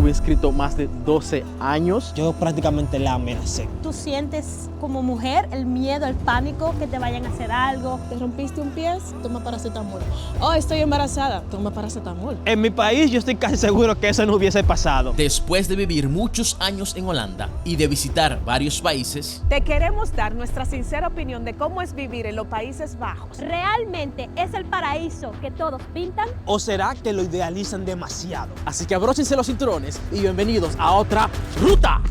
estuve inscrito más de 12 años. Yo prácticamente la amenacé. ¿Tú sientes como mujer el miedo, el pánico que te vayan a hacer algo? ¿Te rompiste un pie? Toma paracetamol. Oh, estoy embarazada. Toma paracetamol. En mi país yo estoy casi seguro que eso no hubiese pasado. Después de vivir muchos años en Holanda y de visitar varios países, te queremos dar nuestra sincera opinión de cómo es vivir en los Países Bajos. ¿Realmente es el paraíso que todos pintan? ¿O será que lo idealizan demasiado? Así que abróchense los cinturones y bienvenidos a otra ruta.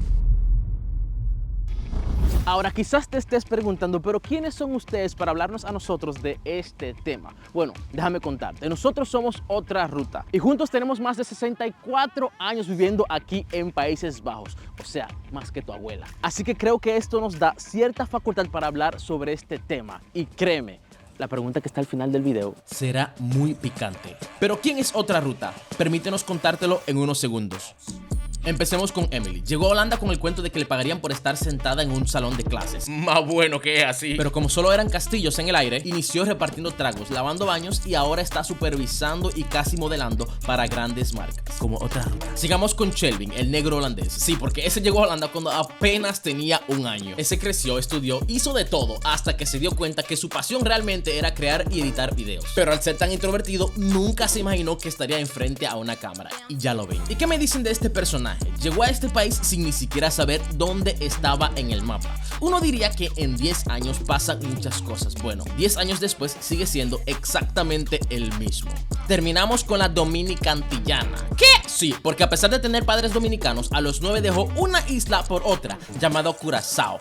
Ahora quizás te estés preguntando, pero ¿quiénes son ustedes para hablarnos a nosotros de este tema? Bueno, déjame contarte, nosotros somos Otra Ruta y juntos tenemos más de 64 años viviendo aquí en Países Bajos, o sea, más que tu abuela. Así que creo que esto nos da cierta facultad para hablar sobre este tema y créeme, la pregunta que está al final del video será muy picante. Pero ¿quién es Otra Ruta? Permítenos contártelo en unos segundos. Empecemos con Emily. Llegó a Holanda con el cuento de que le pagarían por estar sentada en un salón de clases. Más bueno que es así. Pero como solo eran castillos en el aire, inició repartiendo tragos, lavando baños y ahora está supervisando y casi modelando para grandes marcas, como Otra Ruta. Sigamos con Shelvin, el negro holandés. Sí, porque ese llegó a Holanda cuando apenas tenía 1 año. Ese creció, estudió, hizo de todo hasta que se dio cuenta que su pasión realmente era crear y editar videos. Pero al ser tan introvertido, nunca se imaginó que estaría enfrente a una cámara. Y ya lo ven. ¿Y qué me dicen de este personaje? Llegó a este país sin ni siquiera saber dónde estaba en el mapa. Uno diría que en 10 años pasan muchas cosas. Bueno, 10 años después sigue siendo exactamente el mismo. Terminamos con la dominicantillana. ¿Qué? Sí, porque a pesar de tener padres dominicanos, a los 9 dejó una isla por otra, llamada Curazao.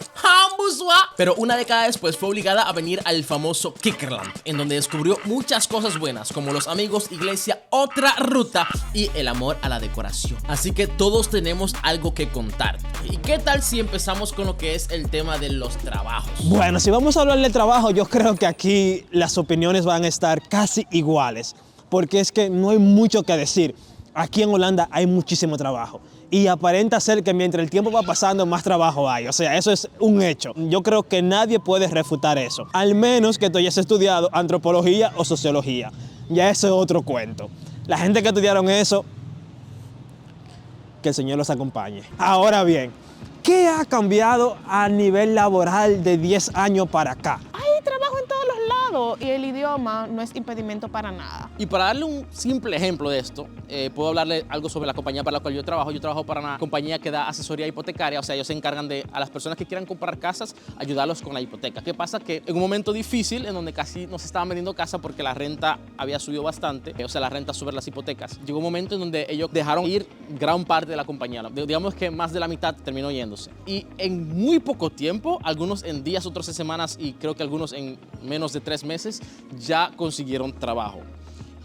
Pero una década después fue obligada a venir al famoso Kikkerland, en donde descubrió muchas cosas buenas, como los amigos, iglesia, Otra Ruta y el amor a la decoración. Así que todos tenemos algo que contar. ¿Y qué tal si empezamos con lo que es el tema de los trabajos? Bueno, si vamos a hablar de trabajo, yo creo que aquí las opiniones van a estar casi iguales, porque es que no hay mucho que decir. Aquí en Holanda hay muchísimo trabajo y aparenta ser que mientras el tiempo va pasando más trabajo hay, o sea, eso es un hecho. Yo creo que nadie puede refutar eso, al menos que tú hayas estudiado antropología o sociología. Ya eso es otro cuento. La gente que estudiaron eso, que el Señor los acompañe. Ahora bien, ¿qué ha cambiado a nivel laboral de 10 años para acá? Hay trabajo en todos los lados y el idioma no es impedimento para nada. Y para darle un simple ejemplo de esto, puedo hablarle algo sobre la compañía para la cual yo trabajo. Yo trabajo para una compañía que da asesoría hipotecaria, o sea, ellos se encargan de a las personas que quieran comprar casas, ayudarlos con la hipoteca. ¿Qué pasa? Que en un momento difícil, en donde casi no se estaban vendiendo casas porque la renta había subido bastante, o sea, la renta sobre las hipotecas, llegó un momento en donde ellos dejaron ir gran parte de la compañía. Digamos que más de la mitad terminó yéndose. Y en muy poco tiempo, algunos en días, otros en semanas y creo que algunos en menos de 3 meses, ya consiguieron trabajo.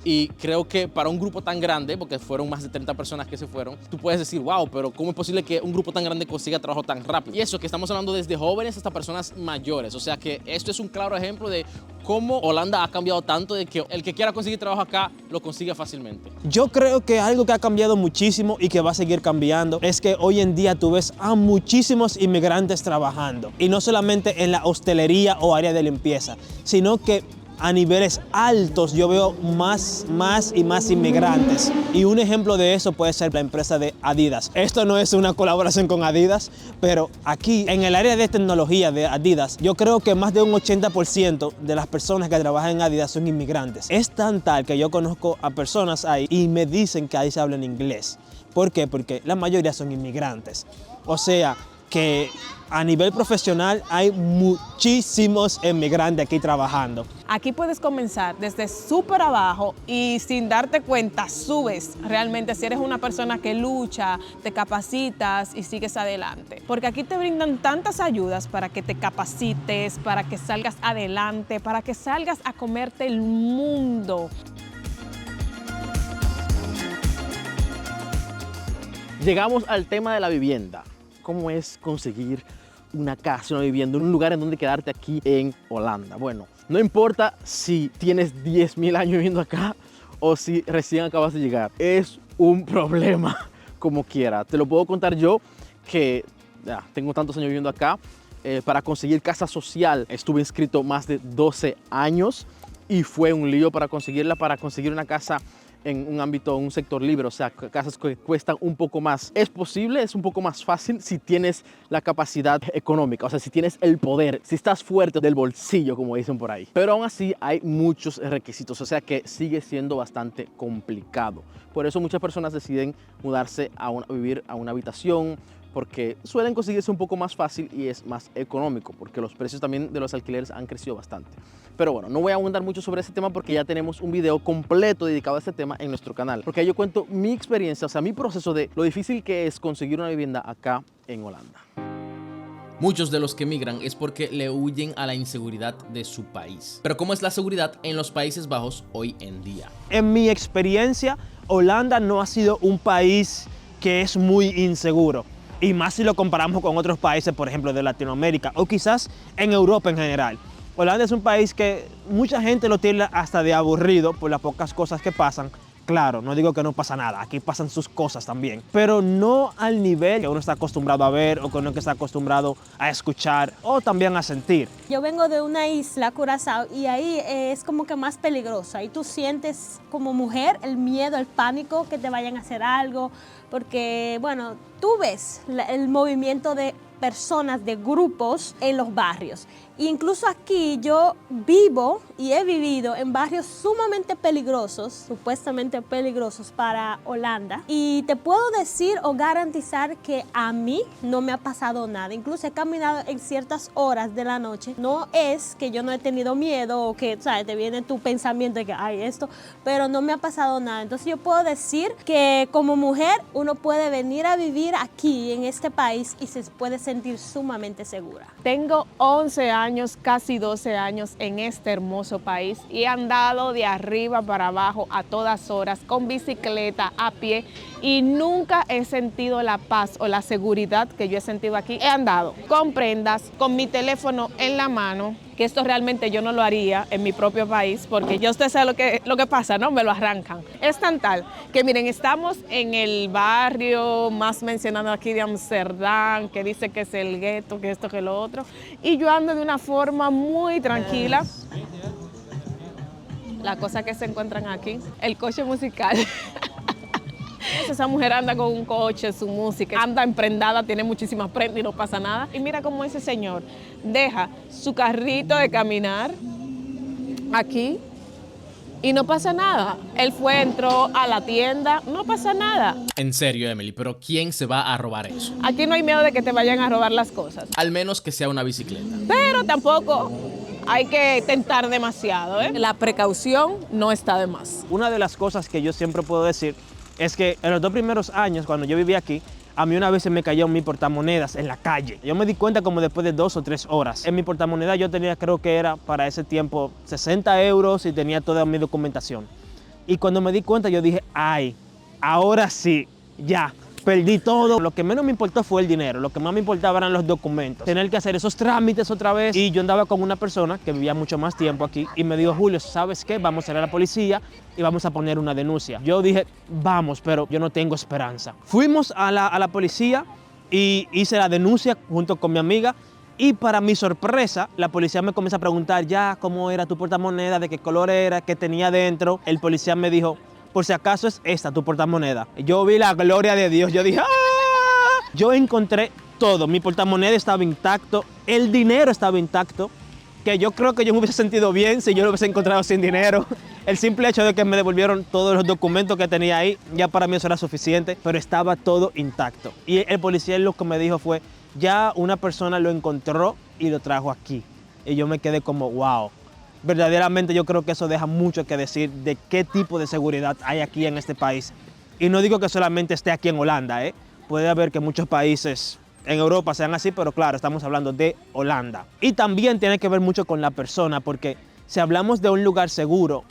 Y creo que para un grupo tan grande, porque fueron más de 30 personas que se fueron, tú puedes decir, wow, pero ¿cómo es posible que un grupo tan grande consiga trabajo tan rápido? Y eso que estamos hablando desde jóvenes hasta personas mayores. O sea que esto es un claro ejemplo de cómo Holanda ha cambiado tanto, de que el que quiera conseguir trabajo acá lo consigue fácilmente. Yo creo que algo que ha cambiado muchísimo y que va a seguir cambiando es que hoy en día tú ves a muchísimos inmigrantes trabajando. Y no solamente en la hostelería o área de limpieza, sino que a niveles altos yo veo más y más inmigrantes. Y un ejemplo de eso puede ser la empresa de Adidas. Esto no es una colaboración con Adidas, pero aquí en el área de tecnología de Adidas, yo creo que más de un 80% de las personas que trabajan en Adidas son inmigrantes. Es tan tal que yo conozco a personas ahí y me dicen que ahí se habla en inglés. ¿Por qué? Porque la mayoría son inmigrantes. O sea, que a nivel profesional hay muchísimos inmigrantes aquí trabajando. Aquí puedes comenzar desde súper abajo y sin darte cuenta subes realmente si eres una persona que lucha, te capacitas y sigues adelante. Porque aquí te brindan tantas ayudas para que te capacites, para que salgas adelante, para que salgas a comerte el mundo. Llegamos al tema de la vivienda. ¿Cómo es conseguir una casa, una vivienda, un lugar en donde quedarte aquí en Holanda? Bueno, no importa si tienes 10.000 años viviendo acá o si recién acabas de llegar. Es un problema como quiera. Te lo puedo contar yo que tengo tantos años viviendo acá. Para conseguir casa social estuve inscrito más de 12 años y fue un lío para conseguirla. Para conseguir una casa en un ámbito, un sector libre, o sea, casas que cuestan un poco más. Es posible, es un poco más fácil si tienes la capacidad económica, o sea, si tienes el poder, si estás fuerte del bolsillo, como dicen por ahí. Pero aún así hay muchos requisitos, o sea que sigue siendo bastante complicado. Por eso muchas personas deciden mudarse a vivir a una habitación, porque suelen conseguirse un poco más fácil y es más económico, porque los precios también de los alquileres han crecido bastante. Pero bueno, no voy a abundar mucho sobre este tema porque ya tenemos un video completo dedicado a este tema en nuestro canal, porque ahí yo cuento mi experiencia, o sea, mi proceso de lo difícil que es conseguir una vivienda acá en Holanda. Muchos de los que migran es porque le huyen a la inseguridad de su país. Pero ¿cómo es la seguridad en los Países Bajos hoy en día? En mi experiencia, Holanda no ha sido un país que es muy inseguro. Y más si lo comparamos con otros países, por ejemplo, de Latinoamérica o quizás en Europa en general. Holanda es un país que mucha gente lo tilda hasta de aburrido por las pocas cosas que pasan. Claro, no digo que no pasa nada, aquí pasan sus cosas también, pero no al nivel que uno está acostumbrado a ver o que uno está acostumbrado a escuchar o también a sentir. Yo vengo de una isla, Curazao, y ahí es como que más peligrosa. Y tú sientes como mujer el miedo, el pánico que te vayan a hacer algo, porque, bueno, tú ves el movimiento de personas, de grupos en los barrios. Incluso aquí yo vivo y he vivido en barrios sumamente peligrosos, supuestamente peligrosos para Holanda. Y te puedo decir o garantizar que a mí no me ha pasado nada. Incluso he caminado en ciertas horas de la noche. No es que yo no he tenido miedo o que, ¿sabes? Te viene tu pensamiento de que hay esto, pero no me ha pasado nada. Entonces yo puedo decir que como mujer uno puede venir a vivir aquí en este país y se puede sentir sumamente segura. Tengo 11 años, casi 12 años en este hermoso país y he andado de arriba para abajo a todas horas, con bicicleta, a pie, y nunca he sentido la paz o la seguridad que yo he sentido aquí. He andado con prendas, con mi teléfono en la mano, que esto realmente yo no lo haría en mi propio país, porque ya usted sabe lo que pasa, ¿no? Me lo arrancan. Es tan tal que, miren, estamos en el barrio más mencionado aquí de Amsterdam, que dice que es el gueto, que esto, que lo otro, y yo ando de una forma muy tranquila. La cosa que se encuentran aquí, el coche musical. Esa mujer anda con un coche, su música, anda emprendada, tiene muchísimas prendas y no pasa nada. Y mira cómo ese señor deja su carrito de caminar aquí y no pasa nada. Él entró a la tienda, no pasa nada. En serio, Emily, pero ¿quién se va a robar eso? Aquí no hay miedo de que te vayan a robar las cosas. Al menos que sea una bicicleta. Pero tampoco hay que tentar demasiado, ¿eh? La precaución no está de más. Una de las cosas que yo siempre puedo decir es que en los 2 primeros años, cuando yo vivía aquí, a mí una vez se me cayó mi portamonedas en la calle. Yo me di cuenta como después de 2 o 3 horas. En mi portamonedas yo tenía, creo que era para ese tiempo, 60 euros y tenía toda mi documentación. Y cuando me di cuenta yo dije, ay, ahora sí, ya. Perdí todo. Lo que menos me importó fue el dinero. Lo que más me importaba eran los documentos. Tener que hacer esos trámites otra vez. Y yo andaba con una persona que vivía mucho más tiempo aquí y me dijo, Julio, ¿sabes qué? Vamos a ir a la policía y vamos a poner una denuncia. Yo dije, vamos, pero yo no tengo esperanza. Fuimos a la policía y hice la denuncia junto con mi amiga. Y para mi sorpresa, la policía me comienza a preguntar ya cómo era tu portamoneda, de qué color era, qué tenía dentro. El policía me dijo, por si acaso es esta tu portamoneda. Yo vi la gloria de Dios, yo dije, ¡ah! Yo encontré todo, mi portamoneda estaba intacto, el dinero estaba intacto, que yo creo que yo me hubiese sentido bien si yo lo hubiese encontrado sin dinero. El simple hecho de que me devolvieron todos los documentos que tenía ahí, ya para mí eso era suficiente, pero estaba todo intacto. Y el policía lo que me dijo fue, ya una persona lo encontró y lo trajo aquí. Y yo me quedé como, wow. Verdaderamente yo creo que eso deja mucho que decir de qué tipo de seguridad hay aquí en este país. Y no digo que solamente esté aquí en Holanda, ¿eh? Puede haber que muchos países en Europa sean así, pero claro, estamos hablando de Holanda. Y también tiene que ver mucho con la persona, porque si hablamos de un lugar seguro,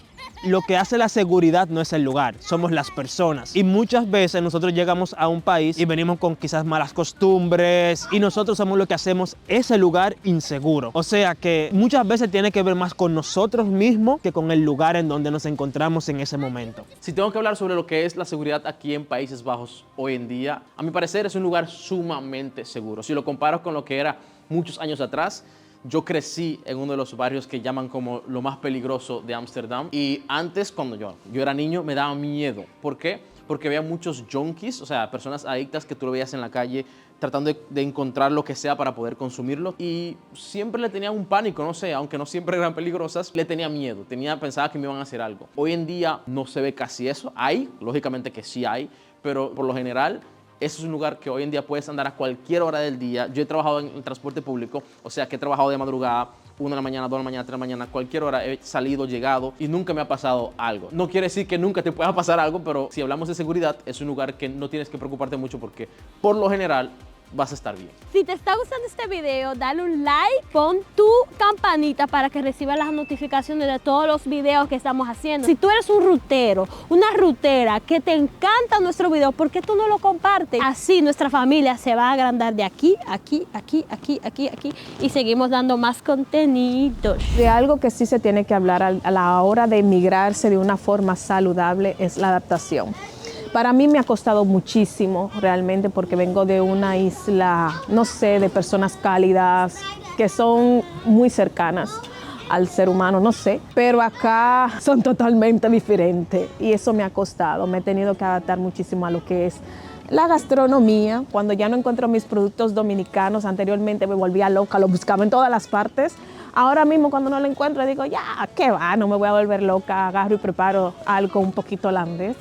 lo que hace la seguridad no es el lugar, somos las personas. Y muchas veces nosotros llegamos a un país y venimos con quizás malas costumbres y nosotros somos lo que hacemos ese lugar inseguro. O sea que muchas veces tiene que ver más con nosotros mismos que con el lugar en donde nos encontramos en ese momento. Si tengo que hablar sobre lo que es la seguridad aquí en Países Bajos hoy en día, a mi parecer es un lugar sumamente seguro. Si lo comparo con lo que era muchos años atrás, Yo crecí en uno de los barrios que llaman como lo más peligroso de Ámsterdam. Y antes, cuando yo era niño, me daba miedo. ¿Por qué? Porque había muchos junkies, o sea, personas adictas que tú lo veías en la calle tratando de encontrar lo que sea para poder consumirlo. Y siempre le tenía un pánico, no sé, aunque no siempre eran peligrosas, le tenía miedo. Pensaba que me iban a hacer algo. Hoy en día no se ve casi eso. Hay, lógicamente que sí hay, pero por lo general eso es un lugar que hoy en día puedes andar a cualquier hora del día. Yo he trabajado en el transporte público, o sea que he trabajado de madrugada, 1 de la mañana, 2 de la mañana, 3 de la mañana, cualquier hora he salido, llegado y nunca me ha pasado algo. No quiere decir que nunca te pueda pasar algo, pero si hablamos de seguridad, es un lugar que no tienes que preocuparte mucho porque por lo general vas a estar bien. Si te está gustando este video, dale un like, pon tu campanita para que recibas las notificaciones de todos los videos que estamos haciendo. Si tú eres un rutero, una rutera que te encanta nuestro video, ¿por qué tú no lo compartes? Así nuestra familia se va a agrandar de aquí, aquí, aquí, aquí, aquí, aquí y seguimos dando más contenidos. De algo que sí se tiene que hablar a la hora de emigrarse de una forma saludable es la adaptación. Para mí me ha costado muchísimo realmente porque vengo de una isla, no sé, de personas cálidas que son muy cercanas al ser humano, no sé, pero acá son totalmente diferentes y eso me ha costado. Me he tenido que adaptar muchísimo a lo que es la gastronomía. Cuando ya no encuentro mis productos dominicanos, anteriormente me volvía loca, lo buscaba en todas las partes. Ahora mismo cuando no lo encuentro digo, ya, ¿qué va? No me voy a volver loca, agarro y preparo algo un poquito holandés.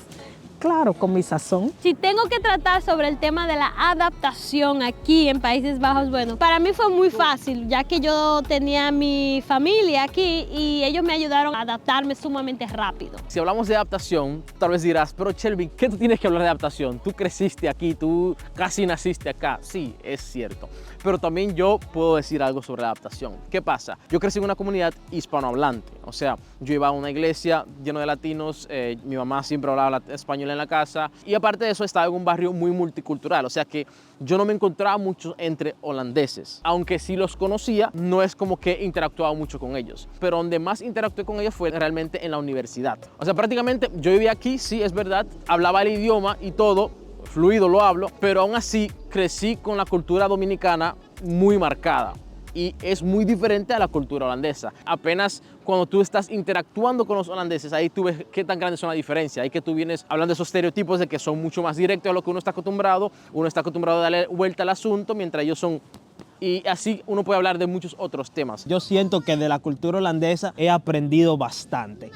Claro, con mi sazón. Si tengo que tratar sobre el tema de la adaptación aquí en Países Bajos, bueno, para mí fue muy fácil, ya que yo tenía mi familia aquí y ellos me ayudaron a adaptarme sumamente rápido. Si hablamos de adaptación, tal vez dirás, pero Shelby, ¿qué tú tienes que hablar de adaptación? Tú creciste aquí, tú casi naciste acá. Sí, es cierto. Pero también yo puedo decir algo sobre la adaptación. ¿Qué pasa? Yo crecí en una comunidad hispanohablante. O sea, yo iba a una iglesia llena de latinos, mi mamá siempre hablaba español en la casa y aparte de eso estaba en un barrio muy multicultural. O sea que yo no me encontraba mucho entre holandeses. Aunque sí los conocía, no es como que interactuaba mucho con ellos. Pero donde más interactué con ellos fue realmente en la universidad. O sea, prácticamente yo vivía aquí, sí, es verdad, hablaba el idioma y todo, fluido lo hablo, pero aún así crecí con la cultura dominicana muy marcada y es muy diferente a la cultura holandesa. Apenas cuando tú estás interactuando con los holandeses, ahí tú ves qué tan grandes son la diferencia. Ahí que tú vienes hablando de esos estereotipos de que son mucho más directos a lo que uno está acostumbrado a darle vuelta al asunto, mientras ellos son... Y así uno puede hablar de muchos otros temas. Yo siento que de la cultura holandesa he aprendido bastante.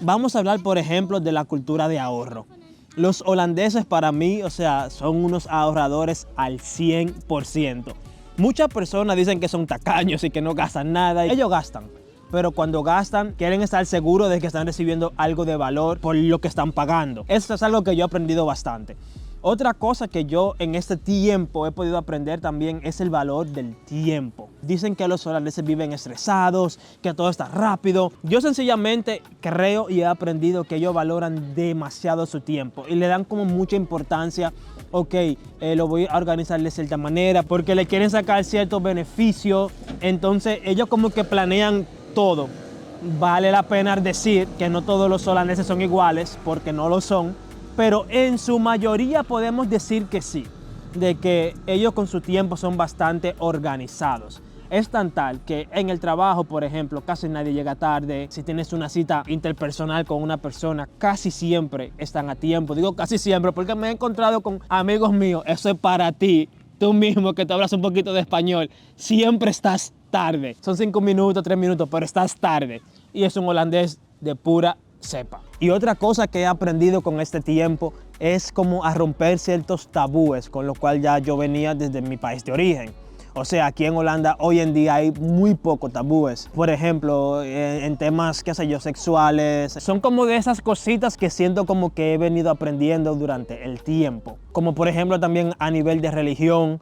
Vamos a hablar, por ejemplo, de la cultura de ahorro. Los holandeses para mí, o sea, son unos ahorradores al 100%. Muchas personas dicen que son tacaños y que no gastan nada. Ellos gastan, pero cuando gastan quieren estar seguros de que están recibiendo algo de valor por lo que están pagando. Eso es algo que yo he aprendido bastante. Otra cosa que yo en este tiempo he podido aprender también es el valor del tiempo. Dicen que los holandeses viven estresados, que todo está rápido. Yo sencillamente creo y he aprendido que ellos valoran demasiado su tiempo y le dan como mucha importancia. Ok, lo voy a organizar de cierta manera porque le quieren sacar ciertos beneficios. Entonces ellos como que planean todo. Vale la pena decir que no todos los holandeses son iguales porque no lo son. Pero en su mayoría podemos decir que sí, de que ellos con su tiempo son bastante organizados. Es tan tal que en el trabajo, por ejemplo, casi nadie llega tarde. Si tienes una cita interpersonal con una persona, casi siempre están a tiempo. Digo casi siempre porque me he encontrado con amigos míos. Eso es para ti, tú mismo que te hablas un poquito de español. Siempre estás tarde. Son 5 minutos, 3 minutos, pero estás tarde. Y es un holandés de pura cepa. Y otra cosa que he aprendido con este tiempo es como a romper ciertos tabúes, con lo cual ya yo venía desde mi país de origen. O sea, aquí en Holanda hoy en día hay muy pocos tabúes. Por ejemplo, en temas, qué sé yo, sexuales. Son como de esas cositas que siento como que he venido aprendiendo durante el tiempo. Como por ejemplo también a nivel de religión.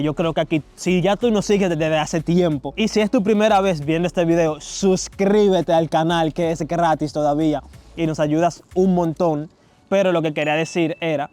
Yo creo que aquí, si ya tú nos sigues desde hace tiempo y si es tu primera vez viendo este video, suscríbete al canal que es gratis todavía y nos ayudas un montón. Pero lo que quería decir era,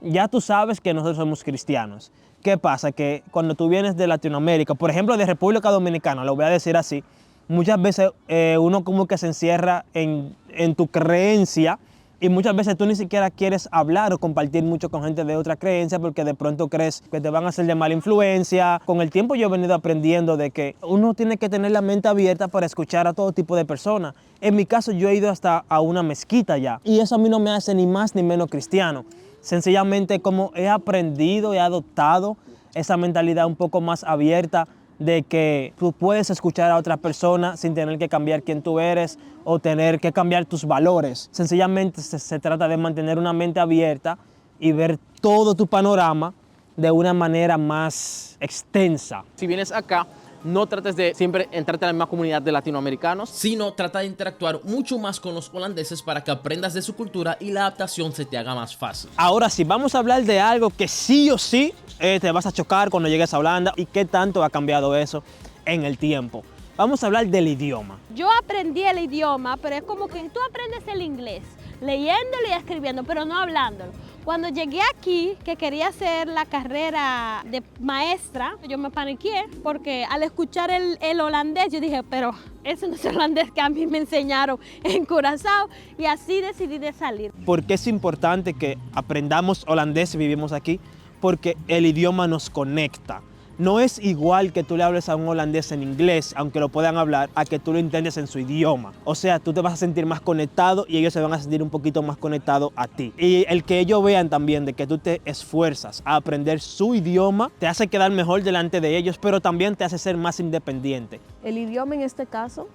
ya tú sabes que nosotros somos cristianos. ¿Qué pasa? Que cuando tú vienes de Latinoamérica, por ejemplo de República Dominicana, lo voy a decir así, muchas veces uno como que se encierra en tu creencia Y muchas veces tú ni siquiera quieres hablar o compartir mucho con gente de otra creencia porque de pronto crees que te van a hacer de mala influencia. Con el tiempo yo he venido aprendiendo de que uno tiene que tener la mente abierta para escuchar a todo tipo de personas. En mi caso yo he ido hasta a una mezquita ya y eso a mí no me hace ni más ni menos cristiano. Sencillamente como he aprendido, he adoptado esa mentalidad un poco más abierta de que tú puedes escuchar a otra persona sin tener que cambiar quién tú eres o tener que cambiar tus valores. Sencillamente se trata de mantener una mente abierta y ver todo tu panorama de una manera más extensa. Si vienes acá, no trates de siempre entrarte a la misma comunidad de latinoamericanos. Sino trata de interactuar mucho más con los holandeses para que aprendas de su cultura y la adaptación se te haga más fácil. Ahora sí, vamos a hablar de algo que sí o sí te vas a chocar cuando llegues a Holanda y qué tanto ha cambiado eso en el tiempo. Vamos a hablar del idioma. Yo aprendí el idioma, pero es como que tú aprendes el inglés, leyéndolo y escribiendo, pero no hablándolo. Cuando llegué aquí, que quería hacer la carrera de maestra, yo me paniqué porque al escuchar el holandés, yo dije, pero ese no es el holandés que a mí me enseñaron en Curazao, y así decidí de salir. ¿Por qué es importante que aprendamos holandés si vivimos aquí? Porque el idioma nos conecta. No es igual que tú le hables a un holandés en inglés, aunque lo puedan hablar, a que tú lo intentes en su idioma. O sea, tú te vas a sentir más conectado y ellos se van a sentir un poquito más conectados a ti. Y el que ellos vean también de que tú te esfuerzas a aprender su idioma, te hace quedar mejor delante de ellos, pero también te hace ser más independiente. El idioma en este caso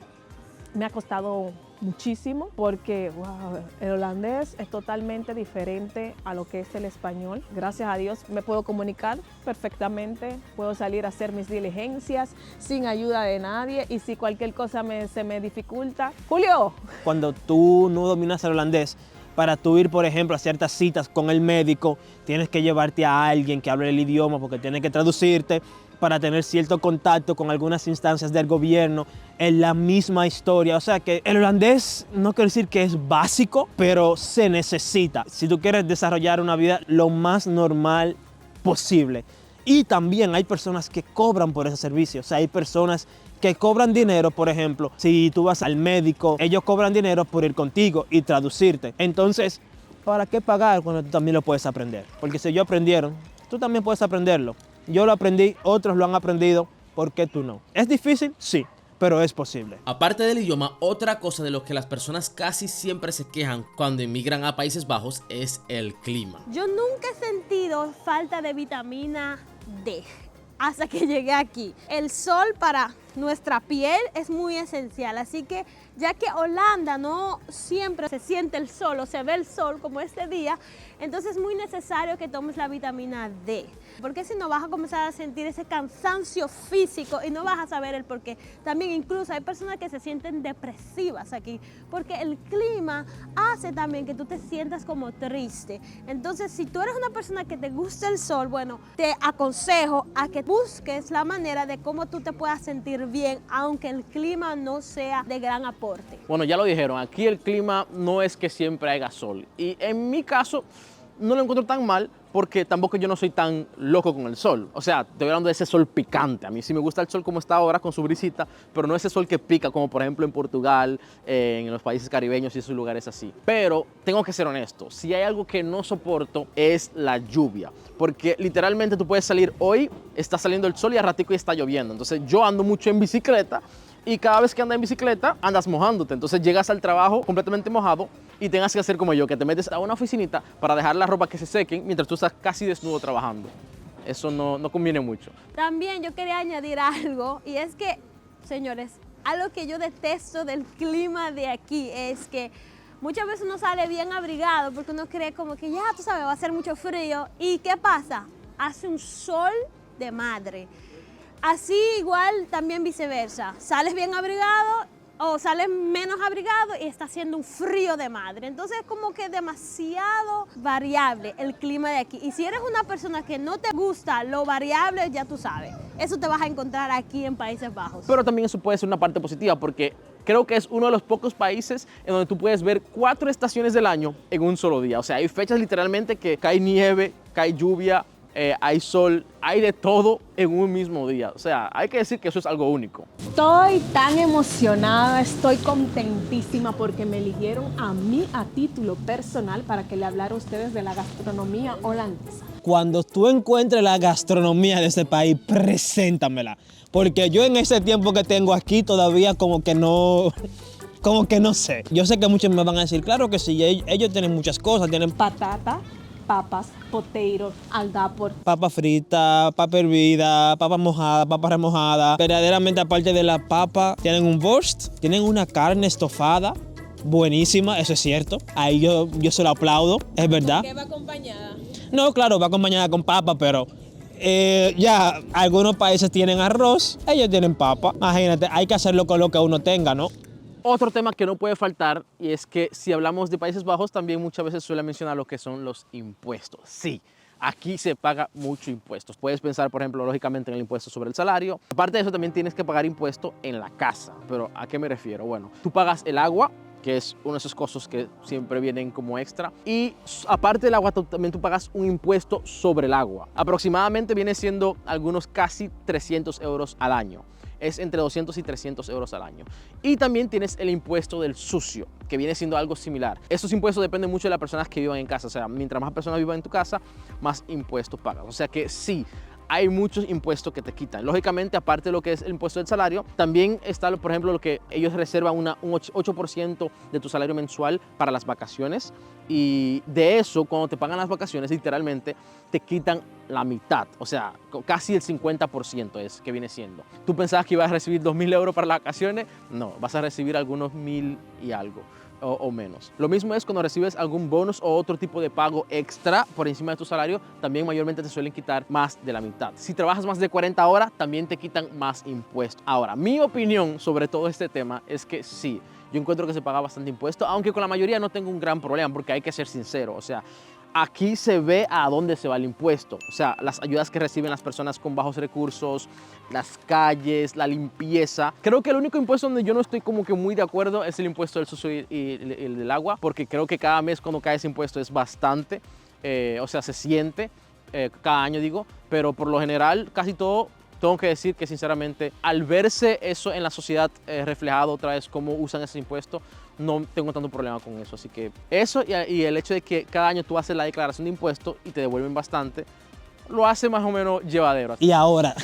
me ha costado muchísimo porque wow, el holandés es totalmente diferente a lo que es el español. Gracias a Dios me puedo comunicar perfectamente, puedo salir a hacer mis diligencias sin ayuda de nadie y si cualquier cosa se me dificulta. ¡Julio! Cuando tú no dominas el holandés, para tú ir, por ejemplo, a ciertas citas con el médico, tienes que llevarte a alguien que hable el idioma porque tiene que traducirte para tener cierto contacto con algunas instancias del gobierno en la misma historia. O sea que el holandés no quiero decir que es básico, pero se necesita si tú quieres desarrollar una vida lo más normal posible. Y también hay personas que cobran por ese servicio. O sea, hay personas que cobran dinero, por ejemplo, si tú vas al médico, ellos cobran dinero por ir contigo y traducirte. Entonces, ¿para qué pagar cuando tú también lo puedes aprender? Porque si ellos aprendieron, tú también puedes aprenderlo. Yo lo aprendí, otros lo han aprendido, ¿por qué tú no? ¿Es difícil? Sí, pero es posible. Aparte del idioma, otra cosa de lo que las personas casi siempre se quejan cuando emigran a Países Bajos es el clima. Yo nunca he sentido falta de vitamina D hasta que llegué aquí. El sol para nuestra piel es muy esencial, así que ya que Holanda no siempre se siente el sol o se ve el sol como este día, entonces es muy necesario que tomes la vitamina D, porque si no vas a comenzar a sentir ese cansancio físico y no vas a saber el por qué. También incluso hay personas que se sienten depresivas aquí, porque el clima hace también que tú te sientas como triste. Entonces, si tú eres una persona que te gusta el sol, bueno, te aconsejo a que busques la manera de cómo tú te puedas sentir bien, aunque el clima no sea de gran aporte. Bueno, ya lo dijeron, aquí el clima no es que siempre haya sol. Y en mi caso, no lo encuentro tan mal porque tampoco yo no soy tan loco con el sol. O sea, estoy hablando de ese sol picante. A mí sí me gusta el sol como está ahora con su brisita, pero no ese sol que pica como por ejemplo en Portugal, en los países caribeños y esos lugares así. Pero tengo que ser honesto, si hay algo que no soporto es la lluvia. Porque literalmente tú puedes salir hoy, está saliendo el sol y a ratico ya está lloviendo. Entonces yo ando mucho en bicicleta y cada vez que andas en bicicleta andas mojándote. Entonces llegas al trabajo completamente mojado y tengas que hacer como yo, que te metes a una oficinita para dejar la ropa que se sequen mientras tú estás casi desnudo trabajando. Eso no conviene mucho. También yo quería añadir algo, y es que, señores, algo que yo detesto del clima de aquí es que muchas veces uno sale bien abrigado porque uno cree como que ya, tú sabes, va a hacer mucho frío. ¿Y qué pasa? Hace un sol de madre. Así igual también viceversa. Sales bien abrigado o sales menos abrigado y está haciendo un frío de madre. Entonces es como que demasiado variable el clima de aquí. Y si eres una persona que no te gusta lo variable, ya tú sabes, eso te vas a encontrar aquí en Países Bajos. Pero también eso puede ser una parte positiva porque creo que es uno de los pocos países en donde tú puedes ver 4 estaciones del año en un solo día. O sea, hay fechas literalmente que cae nieve, cae lluvia, hay sol, hay de todo en un mismo día. O sea, hay que decir que eso es algo único. Estoy tan emocionada, estoy contentísima porque me eligieron a mí a título personal para que le hablara a ustedes de la gastronomía holandesa. Cuando tú encuentres la gastronomía de ese país, preséntamela. Porque yo en ese tiempo que tengo aquí todavía como que no sé. Yo sé que muchos me van a decir, claro que sí, ellos tienen muchas cosas, tienen Patata, papas, potato, aldapor. papa frita, papa hervida, papa mojada, papa remojada. Verdaderamente, aparte de la papa, tienen un wurst, tienen una carne estofada, buenísima, eso es cierto. Ahí yo se lo aplaudo, es verdad. ¿Qué va acompañada? No, claro, va acompañada con papa, pero ya algunos países tienen arroz, ellos tienen papa. Imagínate, hay que hacerlo con lo que uno tenga, ¿no? Otro tema que no puede faltar, y es que si hablamos de Países Bajos, también muchas veces suele mencionar lo que son los impuestos. Sí, aquí se paga mucho impuestos. Puedes pensar, por ejemplo, lógicamente en el impuesto sobre el salario. Aparte de eso, también tienes que pagar impuesto en la casa. Pero ¿a qué me refiero? Bueno, tú pagas el agua, que es uno de esos costos que siempre vienen como extra. Y aparte del agua, también tú pagas un impuesto sobre el agua. Aproximadamente viene siendo algunos casi 300 euros al año. Es entre 200 y 300 euros al año. Y también tienes el impuesto del sucio, que viene siendo algo similar. Estos impuestos dependen mucho de las personas que vivan en casa. O sea, mientras más personas vivan en tu casa, más impuestos pagas. O sea que sí, hay muchos impuestos que te quitan. Lógicamente, aparte de lo que es el impuesto del salario, también está, por ejemplo, lo que ellos reservan un 8% de tu salario mensual para las vacaciones. Y de eso, cuando te pagan las vacaciones, literalmente te quitan la mitad. O sea, casi el 50% es que viene siendo. ¿Tú pensabas que ibas a recibir 2.000 euros para las vacaciones? No, vas a recibir algunos 1.000 y algo. O menos. Lo mismo es cuando recibes algún bonus o otro tipo de pago extra por encima de tu salario, también mayormente te suelen quitar más de la mitad. Si trabajas más de 40 horas, también te quitan más impuestos. Ahora, mi opinión sobre todo este tema es que sí, yo encuentro que se paga bastante impuesto, aunque con la mayoría no tengo un gran problema, porque hay que ser sincero, o sea, aquí se ve a dónde se va el impuesto, o sea, las ayudas que reciben las personas con bajos recursos, las calles, la limpieza. Creo que el único impuesto donde yo no estoy como que muy de acuerdo es el impuesto del sucio y el del agua, porque creo que cada mes cuando cae ese impuesto es bastante, o sea, se siente, cada año digo, pero por lo general casi todo. Tengo que decir que sinceramente al verse eso en la sociedad reflejado otra vez cómo usan ese impuesto, no tengo tanto problema con eso. Así que eso y el hecho de que cada año tú haces la declaración de impuestos y te devuelven bastante, lo hace más o menos llevadero. Y ahora,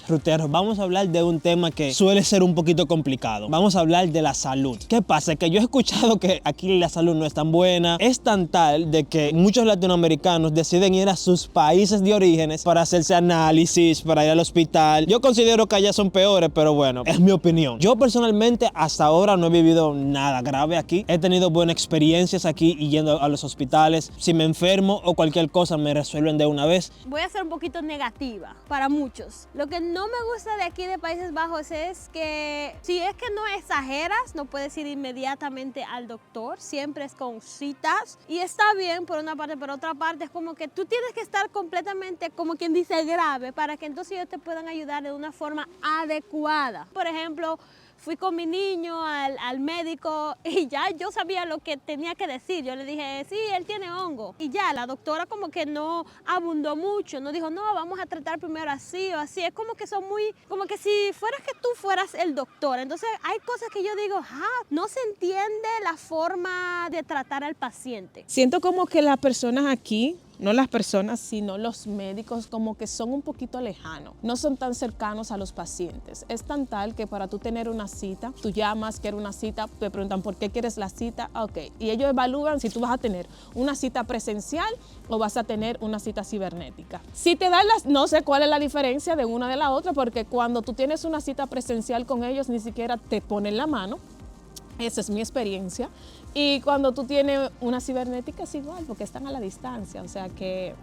ruteros, vamos a hablar de un tema que suele ser un poquito complicado. Vamos a hablar de la salud. ¿Qué pasa? Que yo he escuchado que aquí la salud no es tan buena. Es tan tal de que muchos latinoamericanos deciden ir a sus países de orígenes para hacerse análisis, para ir al hospital. Yo considero que allá son peores, pero bueno, es mi opinión. Yo personalmente hasta ahora no he vivido nada grave aquí. He tenido buenas experiencias aquí y yendo a los hospitales. Si me enfermo o cualquier cosa me resuelven de una vez. Voy a ser un poquito negativa para muchos. Lo que no me gusta de aquí de Países Bajos es que si es que no exageras, no puedes ir inmediatamente al doctor, siempre es con citas y está bien por una parte, por otra parte es como que tú tienes que estar completamente, como quien dice, grave para que entonces ellos te puedan ayudar de una forma adecuada. Por ejemplo, fui con mi niño al médico y ya yo sabía lo que tenía que decir. Yo le dije, sí, él tiene hongo. Y ya, la doctora como que no abundó mucho, no dijo, no, vamos a tratar primero así o así. Es como que son muy, como que si fueras que tú fueras el doctor. Entonces hay cosas que yo digo, no se entiende la forma de tratar al paciente. Siento como que las personas aquí, no las personas, sino los médicos, como que son un poquito lejanos, no son tan cercanos a los pacientes. Es tan tal que para tú tener una cita, tú llamas, quieres una cita, te preguntan por qué quieres la cita, ok, y ellos evalúan si tú vas a tener una cita presencial o vas a tener una cita cibernética. Si te dan no sé cuál es la diferencia de una de la otra, porque cuando tú tienes una cita presencial con ellos, ni siquiera te ponen la mano. Esa es mi experiencia. Y cuando tú tienes una cibernética es igual, porque están a la distancia. O sea que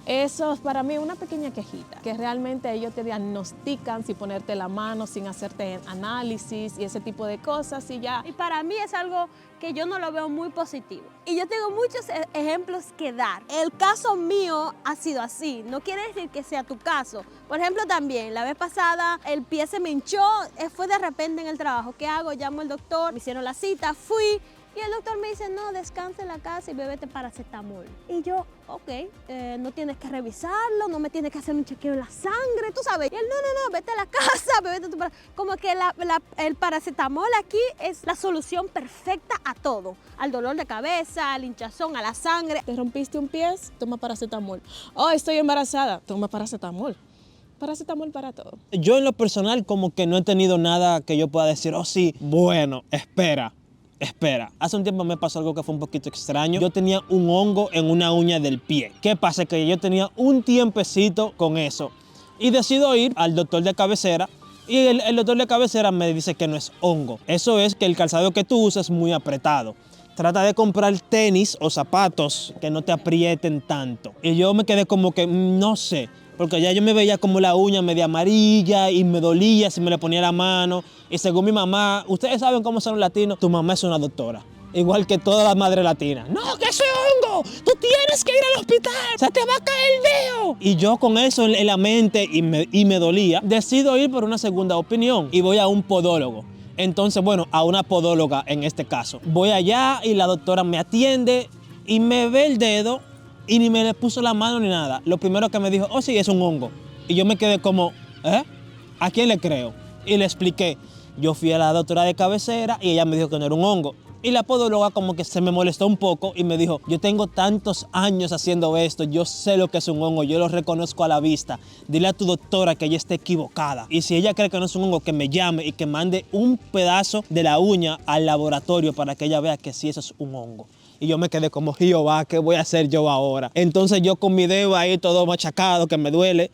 eso es para mí una pequeña quejita, que realmente ellos te diagnostican sin ponerte la mano, sin hacerte análisis y ese tipo de cosas y ya. Y para mí es algo que yo no lo veo muy positivo. Y yo tengo muchos ejemplos que dar. El caso mío ha sido así, no quiere decir que sea tu caso. Por ejemplo, también, la vez pasada el pie se me hinchó, fue de repente en el trabajo. ¿Qué hago? Llamo al doctor, me hicieron la cita, fui Y el doctor me dice, no, descansa en la casa y bébete paracetamol. Y yo, ok, no tienes que revisarlo, no me tienes que hacer un chequeo en la sangre, tú sabes. Y él, no, vete a la casa, bébete tu paracetamol. Como que el paracetamol aquí es la solución perfecta a todo. Al dolor de cabeza, al hinchazón, a la sangre. ¿Te rompiste un pie? Toma paracetamol. Oh, estoy embarazada. Toma paracetamol. Paracetamol para todo. Yo en lo personal como que no he tenido nada que yo pueda decir, oh sí, bueno, espera. Hace un tiempo me pasó algo que fue un poquito extraño. Yo tenía un hongo en una uña del pie. ¿Qué pasa? Que yo tenía un tiempecito con eso. Y decido ir al doctor de cabecera. Y el doctor de cabecera me dice que no es hongo. Eso es que el calzado que tú usas es muy apretado. Trata de comprar tenis o zapatos que no te aprieten tanto. Y yo me quedé como que, no sé. Porque ya yo me veía como la uña media amarilla y me dolía si me le ponía la mano. Y según mi mamá, ustedes saben cómo son los latinos, tu mamá es una doctora. Igual que toda la madre latina. No, que eso es hongo. Tú tienes que ir al hospital. Se te va a caer el dedo. Y yo con eso en la mente y me dolía, decido ir por una segunda opinión y voy a un podólogo. Entonces, bueno, a una podóloga en este caso. Voy allá y la doctora me atiende y me ve el dedo. Y ni me le puso la mano ni nada. Lo primero que me dijo, oh sí, es un hongo. Y yo me quedé como, ¿a quién le creo? Y le expliqué. Yo fui a la doctora de cabecera y ella me dijo que no era un hongo. Y la podóloga como que se me molestó un poco y me dijo, yo tengo tantos años haciendo esto, yo sé lo que es un hongo, yo lo reconozco a la vista. Dile a tu doctora que ella esté equivocada. Y si ella cree que no es un hongo, que me llame y que mande un pedazo de la uña al laboratorio para que ella vea que sí eso es un hongo. Y yo me quedé como, Jehová, ¿qué voy a hacer yo ahora? Entonces yo con mi dedo ahí todo machacado, que me duele.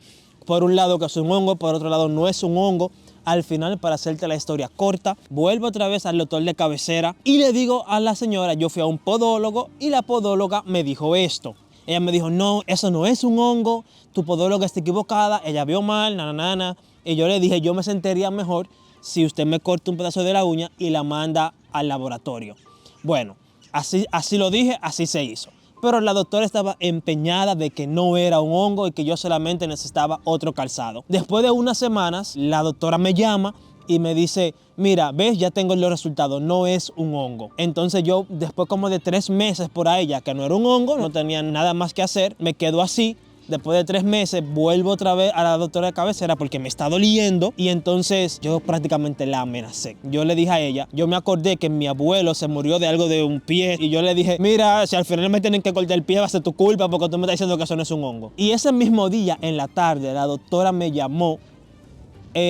Por un lado que es un hongo, por otro lado no es un hongo. Al final, para hacerte la historia corta, vuelvo otra vez al doctor de cabecera y le digo a la señora, yo fui a un podólogo y la podóloga me dijo esto. Ella me dijo, no, eso no es un hongo, tu podóloga está equivocada, ella vio mal, nananana. Y yo le dije, yo me sentiría mejor si usted me corta un pedazo de la uña y la manda al laboratorio. Bueno, así lo dije, así se hizo. Pero la doctora estaba empeñada de que no era un hongo y que yo solamente necesitaba otro calzado. Después de unas semanas, la doctora me llama y me dice, mira, ves, ya tengo los resultados, no es un hongo. Entonces yo, después como de 3 meses por ahí, ya que no era un hongo, no tenía nada más que hacer, me quedo así. Después de 3 meses vuelvo otra vez a la doctora de cabecera porque me está doliendo y entonces yo prácticamente la amenacé. Yo le dije a ella, yo me acordé que mi abuelo se murió de algo de un pie y yo le dije, mira, si al final me tienen que cortar el pie va a ser tu culpa porque tú me estás diciendo que eso no es un hongo. Y ese mismo día en la tarde la doctora me llamó,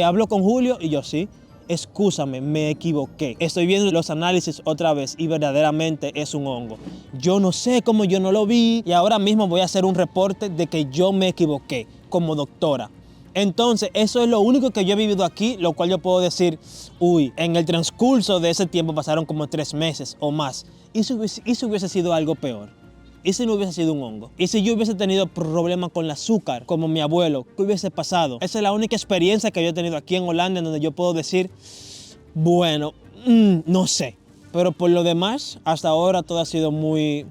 habló con Julio y yo sí. Excúsame, me equivoqué. Estoy viendo los análisis otra vez y verdaderamente es un hongo. Yo no sé cómo yo no lo vi y ahora mismo voy a hacer un reporte de que yo me equivoqué como doctora. Entonces, eso es lo único que yo he vivido aquí, lo cual yo puedo decir, uy, en el transcurso de ese tiempo pasaron como 3 meses o más. ¿Y si hubiese sido algo peor? ¿Y si no hubiese sido un hongo? ¿Y si yo hubiese tenido problemas con el azúcar, como mi abuelo? ¿Qué hubiese pasado? Esa es la única experiencia que yo he tenido aquí en Holanda en donde yo puedo decir, bueno, no sé. Pero por lo demás, hasta ahora todo ha sido muy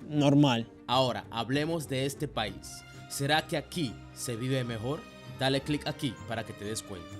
normal. Ahora, hablemos de este país. ¿Será que aquí se vive mejor? Dale click aquí para que te des cuenta.